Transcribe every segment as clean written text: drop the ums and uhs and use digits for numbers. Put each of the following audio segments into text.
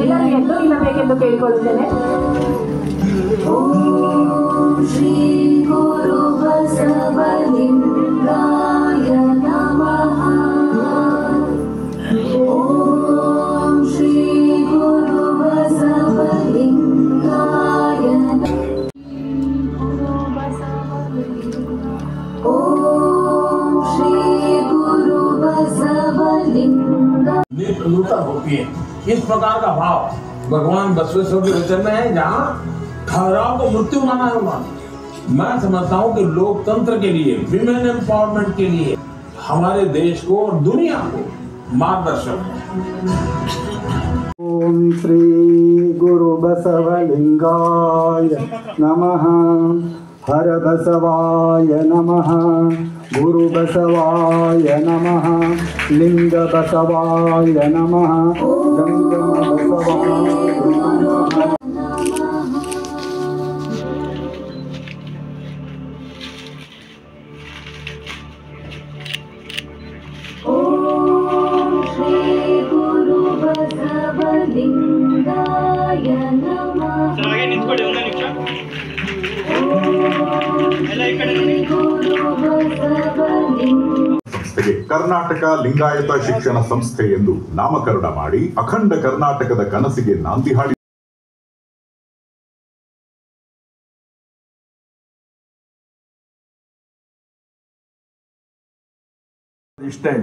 ಎಲ್ಲರಿಗೆಲ್ಲೂ ಇರಬೇಕೆಂದು ಕೇಳಿಕೊಳ್ಳುತ್ತೇನೆ. ಓಂ ಶ್ರೀ ಗುರು ಬಸವಲಿಂಗಾಯ ನಮಃ. ಓಂ ಶ್ರೀ ಗುರು ಬಸವಲಿಂಗಾಯ ओम श्री गुरु बसवलिंग नूतन होती है। इस प्रकार का भाव भगवान बसवेश्वर के वचन में है, जहाँ ठहराव को मृत्यु माना होगा। मैं समझता हूँ कि लोकतंत्र के लिए, विमेन एम्पावरमेंट के लिए हमारे देश को और दुनिया को मार्गदर्शक है। ओम श्री गुरु बसवलिंगाय नमः। हर बसवाय नमः। गुरु बसवाय नमः। लिंग बसवाय नमः। गंगम बसवाय नमः। ओम श्री गुरु बसवलिंगाय नमः. ಸಂಸ್ಥೆಗೆ ಕರ್ನಾಟಕ ಲಿಂಗಾಯತ ಶಿಕ್ಷಣ ಸಂಸ್ಥೆ ಎಂದು ನಾಮಕರಣ ಮಾಡಿ ಅಖಂಡ ಕರ್ನಾಟಕದ ಕನಸಿಗೆ ನಾಂದಿ ಹಾಡಿ ಇಷ್ಟೇ.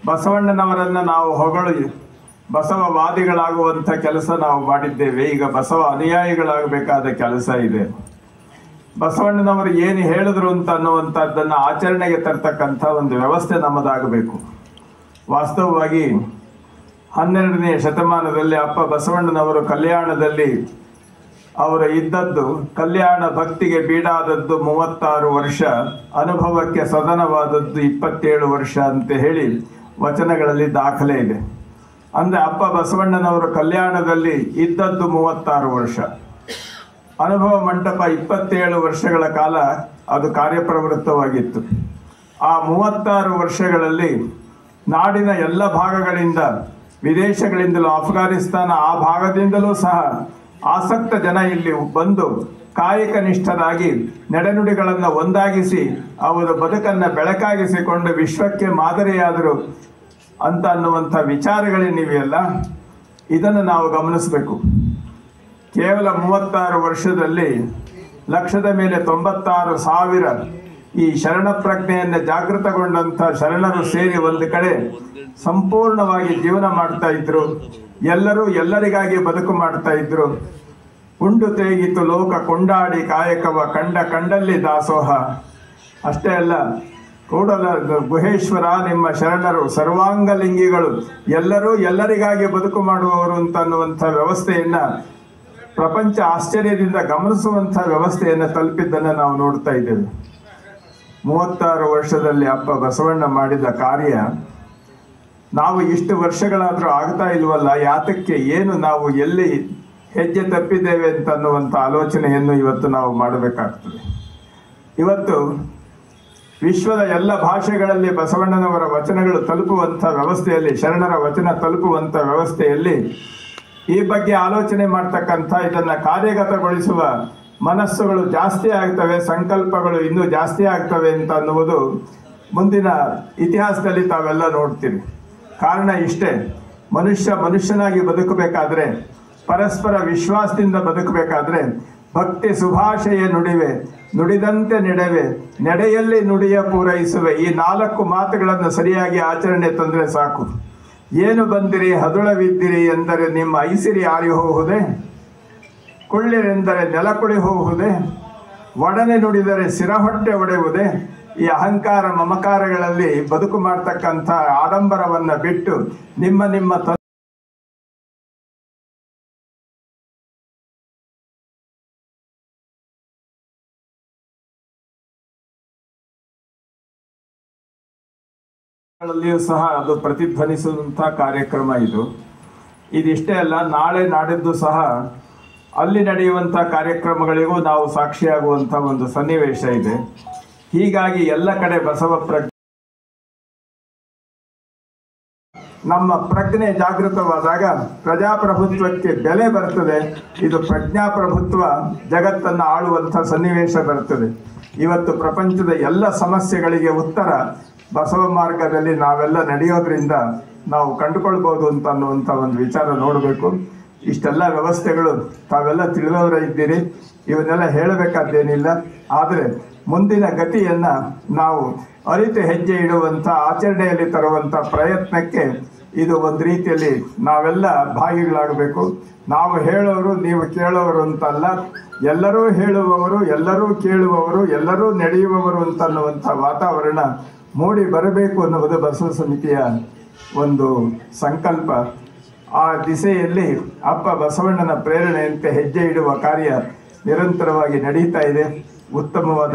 ಬಸವಣ್ಣನವರನ್ನ ನಾವು ಹೊಗಳು ಬಸವವಾದಿಗಳಾಗುವಂಥ ಕೆಲಸ ನಾವು ಮಾಡಿದ್ದೇವೆ. ಈಗ ಬಸವ ಅನುಯಾಯಿಗಳಾಗಬೇಕಾದ ಕೆಲಸ ಇದೆ. ಬಸವಣ್ಣನವರು ಏನು ಹೇಳಿದ್ರು ಅಂತ ಅನ್ನುವಂಥದ್ದನ್ನು ಆಚರಣೆಗೆ ತರ್ತಕ್ಕಂಥ ಒಂದು ವ್ಯವಸ್ಥೆ ನಮ್ಮದಾಗಬೇಕು. ವಾಸ್ತವವಾಗಿ 12ನೇ ಶತಮಾನದಲ್ಲಿ ಅಪ್ಪ ಬಸವಣ್ಣನವರು ಕಲ್ಯಾಣದಲ್ಲಿ ಅವರು ಇದ್ದದ್ದು, ಕಲ್ಯಾಣ ಭಕ್ತಿಗೆ ಬೀಡಾದದ್ದು 36 ವರ್ಷ, ಅನುಭವಕ್ಕೆ ಸದನವಾದದ್ದು 27 ವರ್ಷ ಅಂತ ಹೇಳಿ ವಚನಗಳಲ್ಲಿ ದಾಖಲೆ ಇದೆ. ಅಂದರೆ ಅಪ್ಪ ಬಸವಣ್ಣನವರು ಕಲ್ಯಾಣದಲ್ಲಿ ಇದ್ದದ್ದು 36 ವರ್ಷ, ಅನುಭವ ಮಂಟಪ 27 ವರ್ಷಗಳ ಕಾಲ ಅದು ಕಾರ್ಯಪ್ರವೃತ್ತವಾಗಿತ್ತು. ಆ 36 ವರ್ಷಗಳಲ್ಲಿ ನಾಡಿನ ಎಲ್ಲ ಭಾಗಗಳಿಂದ, ವಿದೇಶಗಳಿಂದಲೂ, ಅಫ್ಘಾನಿಸ್ತಾನ ಆ ಭಾಗದಿಂದಲೂ ಸಹ ಆಸಕ್ತ ಜನ ಇಲ್ಲಿ ಬಂದು ಕಾಯಕ ನಿಷ್ಠರಾಗಿ ನಡೆನುಡಿಗಳನ್ನು ಒಂದಾಗಿಸಿ ಅವರು ಬದುಕನ್ನು ಬೆಳಕಾಗಿಸಿಕೊಂಡು ವಿಶ್ವಕ್ಕೆ ಮಾದರಿಯಾದರು ಅಂತ ಅನ್ನುವಂಥ ವಿಚಾರಗಳೇನಿವೆಯಲ್ಲ, ಇದನ್ನು ನಾವು ಗಮನಿಸಬೇಕು. ಕೇವಲ 36 ವರ್ಷದಲ್ಲಿ ಲಕ್ಷದ ಮೇಲೆ 96,000 ಈ ಶರಣ ಪ್ರಜ್ಞೆಯನ್ನು ಜಾಗೃತಗೊಂಡಂಥ ಶರಣರು ಸೇರಿ ಒಂದು ಕಡೆ ಸಂಪೂರ್ಣವಾಗಿ ಜೀವನ ಮಾಡ್ತಾ ಇದ್ರು. ಎಲ್ಲರೂ ಎಲ್ಲರಿಗಾಗಿ ಬದುಕು ಮಾಡ್ತಾ ಇದ್ರು. ಉಂಡು ತೇಗಿತು ಲೋಕ ಕೊಂಡಾಡಿ ಕಾಯಕವ ಕಂಡ ಕಂಡಲ್ಲಿ ದಾಸೋಹ. ಅಷ್ಟೇ ಅಲ್ಲ, ಕೂಡಲ ಗುಹೇಶ್ವರ ನಿಮ್ಮ ಶರಣರು ಸರ್ವಾಂಗಲಿಂಗಿಗಳು, ಎಲ್ಲರೂ ಎಲ್ಲರಿಗಾಗಿ ಬದುಕು ಮಾಡುವವರು ಅಂತ ಅನ್ನುವಂಥ ವ್ಯವಸ್ಥೆಯನ್ನು ಪ್ರಪಂಚ ಆಶ್ಚರ್ಯದಿಂದ ಗಮನಿಸುವಂಥ ವ್ಯವಸ್ಥೆಯನ್ನು ತಲುಪಿದ್ದನ್ನು ನಾವು ನೋಡ್ತಾ ಇದ್ದೇವೆ. 36 ವರ್ಷದಲ್ಲಿ ಅಪ್ಪ ಬಸವಣ್ಣ ಮಾಡಿದ ಕಾರ್ಯ ನಾವು ಇಷ್ಟು ವರ್ಷಗಳಾದರೂ ಆಗ್ತಾ ಇಲ್ವಲ್ಲ, ಯಾತಕ್ಕೆ, ಏನು ನಾವು ಎಲ್ಲಿ ಹೆಜ್ಜೆ ತಪ್ಪಿದ್ದೇವೆ ಅಂತ ಅನ್ನುವಂಥ ಆಲೋಚನೆಯನ್ನು ಇವತ್ತು ನಾವು ಮಾಡಬೇಕಾಗ್ತದೆ. ಇವತ್ತು ವಿಶ್ವದ ಎಲ್ಲ ಭಾಷೆಗಳಲ್ಲಿ ಬಸವಣ್ಣನವರ ವಚನಗಳು ತಲುಪುವಂಥ ವ್ಯವಸ್ಥೆಯಲ್ಲಿ, ಶರಣರ ವಚನ ತಲುಪುವಂಥ ವ್ಯವಸ್ಥೆಯಲ್ಲಿ ಈ ಬಗ್ಗೆ ಆಲೋಚನೆ ಮಾಡ್ತಕ್ಕಂಥ, ಇದನ್ನು ಕಾರ್ಯಗತಗೊಳಿಸುವ ಮನಸ್ಸುಗಳು ಜಾಸ್ತಿ ಆಗ್ತವೆ, ಸಂಕಲ್ಪಗಳು ಇನ್ನೂ ಜಾಸ್ತಿ ಆಗ್ತವೆ ಅಂತ ಅನ್ನುವುದು ಮುಂದಿನ ಇತಿಹಾಸದಲ್ಲಿ ತಾವೆಲ್ಲ ನೋಡ್ತೀವಿ. ಕಾರಣ ಇಷ್ಟೇ, ಮನುಷ್ಯನಾಗಿ ಬದುಕಬೇಕಾದ್ರೆ, ಪರಸ್ಪರ ವಿಶ್ವಾಸದಿಂದ ಬದುಕಬೇಕಾದ್ರೆ ಭಕ್ತಿ ಸುಭಾಷೆಯ ನುಡಿವೆ, ನುಡಿದಂತೆ ನಡೆವೆ, ನಡೆಯಲ್ಲಿ ನುಡಿಯ ಪೂರೈಸುವೆ. ಈ 4 ಮಾತುಗಳನ್ನು ಸರಿಯಾಗಿ ಆಚರಣೆ ತಂದರೆ ಸಾಕು. ಏನು ಬಂದಿರಿ ಹದುಳವಿದ್ದಿರಿ ಎಂದರೆ ನಿಮ್ಮ ಐಸಿರಿ ಆರಿ ಹೋಗುವುದೇ, ಕುಳ್ಳಿರೆಂದರೆ ನೆಲಕುಳಿ ಹೋಗುವುದೇ, ಒಡನೆ ನುಡಿದರೆ ಸಿರಹೊಟ್ಟೆ ಒಡೆಯುವುದೇ. ಈ ಅಹಂಕಾರ ಮಮಕಾರಗಳಲ್ಲಿ ಬದುಕು ಮಾಡ್ತಕ್ಕಂಥ ಆಡಂಬರವನ್ನು ಬಿಟ್ಟು ನಿಮ್ಮ ಗಳಲ್ಲಿಯೂ ಸಹ ಅದು ಪ್ರತಿಧ್ವನಿಸುವಂಥ ಕಾರ್ಯಕ್ರಮ ಇದಿಷ್ಟೇ ಅಲ್ಲ, ನಾಳೆ ನಾಡಿದ್ದು ಸಹ ಅಲ್ಲಿ ನಡೆಯುವಂಥ ಕಾರ್ಯಕ್ರಮಗಳಿಗೂ ನಾವು ಸಾಕ್ಷಿಯಾಗುವಂಥ ಒಂದು ಸನ್ನಿವೇಶ ಇದೆ. ಹೀಗಾಗಿ ಎಲ್ಲ ಕಡೆ ಬಸವ ನಮ್ಮ ಪ್ರಜ್ಞೆ ಜಾಗೃತವಾದಾಗ ಪ್ರಜಾಪ್ರಭುತ್ವಕ್ಕೆ ಬೆಲೆ ಬರ್ತದೆ. ಇದು ಪ್ರಜ್ಞಾಪ್ರಭುತ್ವ ಜಗತ್ತನ್ನು ಆಳುವಂಥ ಸನ್ನಿವೇಶ ಬರ್ತದೆ. ಇವತ್ತು ಪ್ರಪಂಚದ ಎಲ್ಲ ಸಮಸ್ಯೆಗಳಿಗೆ ಉತ್ತರ ಬಸವ ಮಾರ್ಗದಲ್ಲಿ ನಾವೆಲ್ಲ ನಡೆಯೋದ್ರಿಂದ ನಾವು ಕಂಡುಕೊಳ್ಬೋದು ಅನ್ನುವಂಥ ಒಂದು ವಿಚಾರ ನೋಡಬೇಕು. ಇಷ್ಟೆಲ್ಲ ವ್ಯವಸ್ಥೆಗಳು ತಾವೆಲ್ಲ ತಿಳಿದವರ ಇದ್ದೀರಿ, ಇವನ್ನೆಲ್ಲ ಹೇಳಬೇಕಾದ್ದೇನಿಲ್ಲ. ಆದರೆ ಮುಂದಿನ ಗತಿಯನ್ನು ನಾವು ಅರಿತು ಹೆಜ್ಜೆ ಇಡುವಂಥ ಆಚರಣೆಯಲ್ಲಿ ತರುವಂಥ ಪ್ರಯತ್ನಕ್ಕೆ ಇದು ಒಂದು ರೀತಿಯಲ್ಲಿ ನಾವೆಲ್ಲ ಭಾಗಿಗಳಾಗಬೇಕು. ನಾವು ಹೇಳೋರು ನೀವು ಕೇಳೋರು ಅಂತಲ್ಲ, ಎಲ್ಲರೂ ಹೇಳುವವರು, ಎಲ್ಲರೂ ಕೇಳುವವರು, ಎಲ್ಲರೂ ನಡೆಯುವವರು ಅಂತನ್ನುವಂಥ ವಾತಾವರಣ ಮೂಡಿ ಬರಬೇಕು ಅನ್ನುವುದು ಬಸವ ಸಮಿತಿಯ ಒಂದು ಸಂಕಲ್ಪ. ಆ ದಿಸೆಯಲ್ಲಿ ಅಪ್ಪ ಬಸವಣ್ಣನ ಪ್ರೇರಣೆಯಂತೆ ಹೆಜ್ಜೆ ಇಡುವ ಕಾರ್ಯ ನಿರಂತರವಾಗಿ ನಡೀತಾ ಇದೆ. ಉತ್ತಮವಾದ